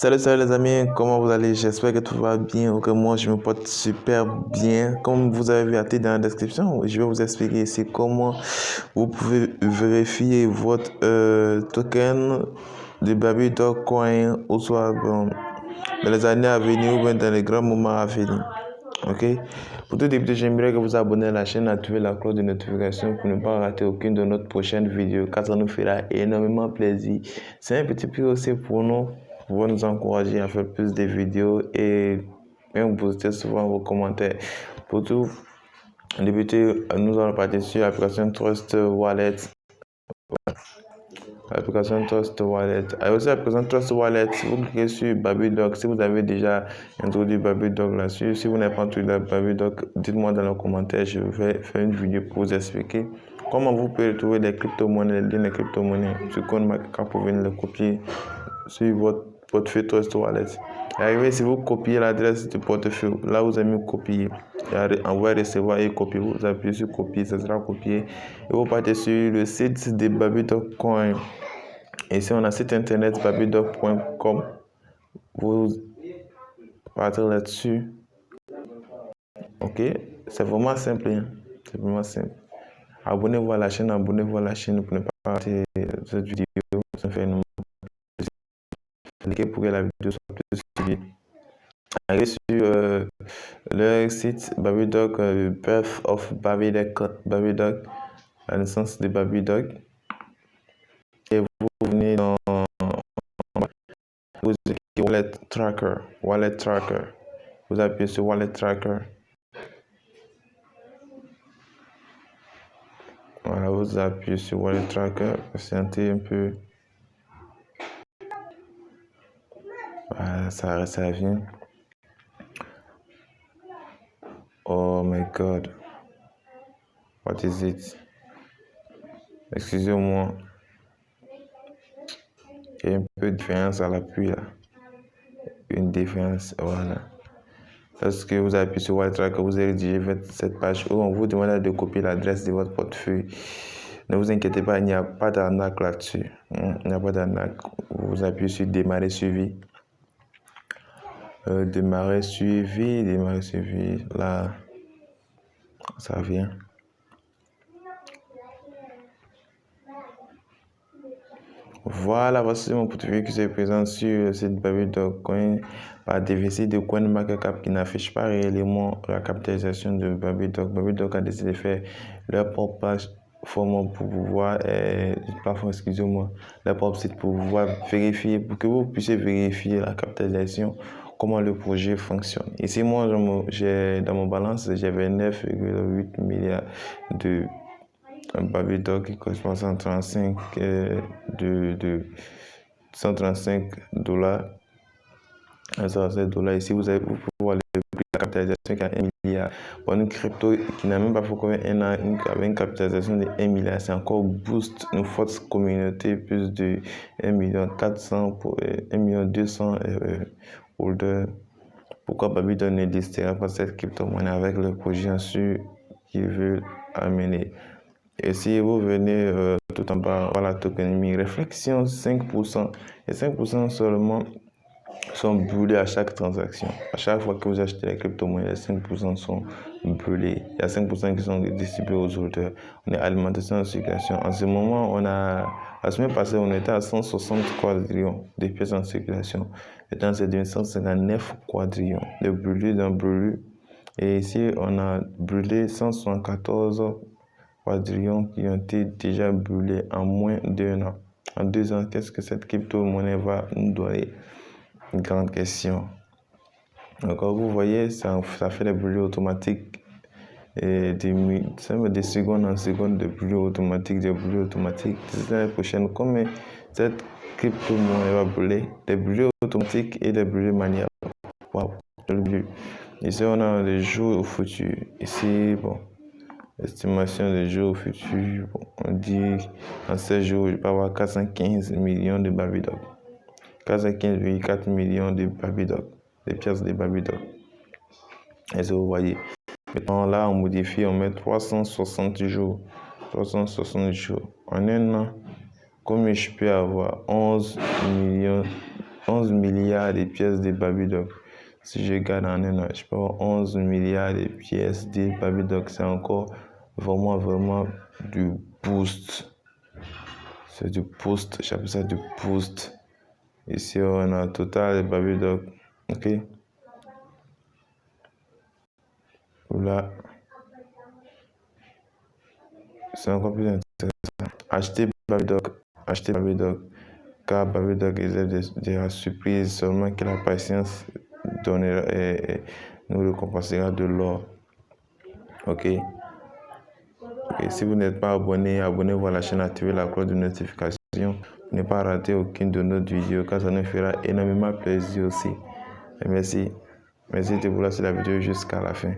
Salut les amis, comment vous allez? J'espère que tout va bien ou que moi je me porte super bien. Comme vous avez vu à dans la description, je vais vous expliquer ici comment vous pouvez vérifier votre token de Babydog Coin ou soit dans les années à venir ou bien dans les grands moments à venir. Ok? Pour tout débuter, j'aimerais que vous abonnez à la chaîne, activez la cloche de notification pour ne pas rater aucune de notre prochaine vidéo, car ça nous fera énormément plaisir. C'est un petit peu aussi pour nous encourager à faire plus de vidéos et même booster souvent vos commentaires. Pour tout débuter, nous allons partir sur l'application Trust Wallet. L'application Trust Wallet. Et aussi l'application Trust Wallet, si vous cliquez sur Babydog, si vous avez déjà introduit Babydog là-dessus, si vous n'avez pas introduit Babydog, dites-moi dans les commentaires, je vais faire une vidéo pour vous expliquer comment vous pouvez trouver des crypto-monnaies, des crypto-monnaies sur CoinMarketCap pour venir les copier sur votre portefeuille Trust Wallet. Et arrivé, si vous copiez l'adresse du portefeuille, là vous avez mis copier, envoyer, recevoir et copier, vous appuyez sur copier, ça sera copié. Et vous partez sur le site de Babydog Coin. Ici, on a site internet babydog.com. Vous partez là-dessus. Ok, c'est vraiment simple. Hein? C'est vraiment simple. Abonnez-vous à la chaîne pour ne pas rater cette vidéo. Ça fait énormément plaisir. Cliquez pour que la vidéo soit plus suivie. Allez sur le site Babydog, Birth of Babydog, la naissance de Babydog. Et vous venez dans vous Wallet Tracker. Vous appuyez sur Wallet Tracker. Voilà, vous appuyez sur Wallet Tracker. Patientez un peu. Voilà, ça vient. Oh my God. What is it? Excusez-moi. Il y a un peu de différence à l'appui là. Une différence, voilà. Lorsque vous appuyez sur Wallet Tracker, vous allez diriger cette page où on vous demande de copier l'adresse de votre portefeuille. Ne vous inquiétez pas, il n'y a pas d'arnaque là-dessus. Il n'y a pas d'arnaque. Vous appuyez sur Démarrer suivi. Démarrer suivi. Là, ça vient. Voilà, voici mon portefeuille qui se présente sur le site Babydog Coin par déficit de CoinMarketCap qui n'affiche pas réellement la capitalisation de Babydog. Babydog a décidé de faire leur propre plateforme pour pouvoir, leur propre site pour pouvoir vérifier, pour que vous puissiez vérifier la capitalisation, comment le projet fonctionne. Ici, moi, dans mon balance, j'avais 9,8 milliards de Babydog qui correspond à 135 $. 135 $. Ici, vous pouvez voir le prix de la capitalisation qui est 1 milliard. Pour une crypto qui n'a même pas fait combien un an, avec une capitalisation de 1 milliard, c'est encore boost une forte communauté, plus de 1 million 400 pour 1 million 200 holders. Pourquoi Babydog ne distillera pas cette crypto-monnaie avec le projet en sûr qu'il veut amener? Et si vous venez tout en bas, voilà, tokenomique, réflexion 5%. Et 5% seulement sont brûlés à chaque transaction. À chaque fois que vous achetez la crypto-monnaie, les 5% sont brûlés. Il y a 5% qui sont distribués aux auteurs. On est alimentation en circulation. En ce moment, la semaine passée, on était à 160 quadrillions de pièces en circulation. Maintenant, c'est de 159 quadrillions de brûlés dans brûlés. Et ici, on a brûlé 174 quadrillions qui ont été déjà brûlés en moins d'1 an. En 2 ans, qu'est-ce que cette crypto-monnaie va nous donner? Une grande question. Donc, vous voyez, ça fait des brûlés automatiques et des secondes en secondes de brûlés automatiques, L'année prochaine, comme cette crypto-monnaie va brûler, des brûlés automatiques et des brûlés manuels. Waouh, ici, on a les jours au futur. Ici, bon. Estimation des jours futurs, on dit en 16 jours, je peux avoir 415 millions de Babydog. 415,4 millions de Babydog, des pièces de Babydog. Est-ce que vous voyez? Maintenant, là, on modifie, on met 360 jours. 360 jours. En un an, combien je peux avoir? 11 millions 11 milliards de pièces de Babydoc. Si je garde en un an, je peux avoir 11 milliards de pièces de Babydoc. C'est encore vraiment du boost. C'est du boost, j'appelle ça du boost. Ici, on a total de Babydoc. Ok. Là, c'est encore plus intéressant. Acheter Babydoc. Car Babydoc réserve de la surprise, seulement que la patience donnera et nous récompensera de l'or. Ok. Et si vous n'êtes pas abonné, abonnez-vous à la chaîne, activez la cloche de notification pour ne pas rater aucune de nos vidéos, car ça nous fera énormément plaisir aussi. Et merci de vouloir suivre la vidéo jusqu'à la fin.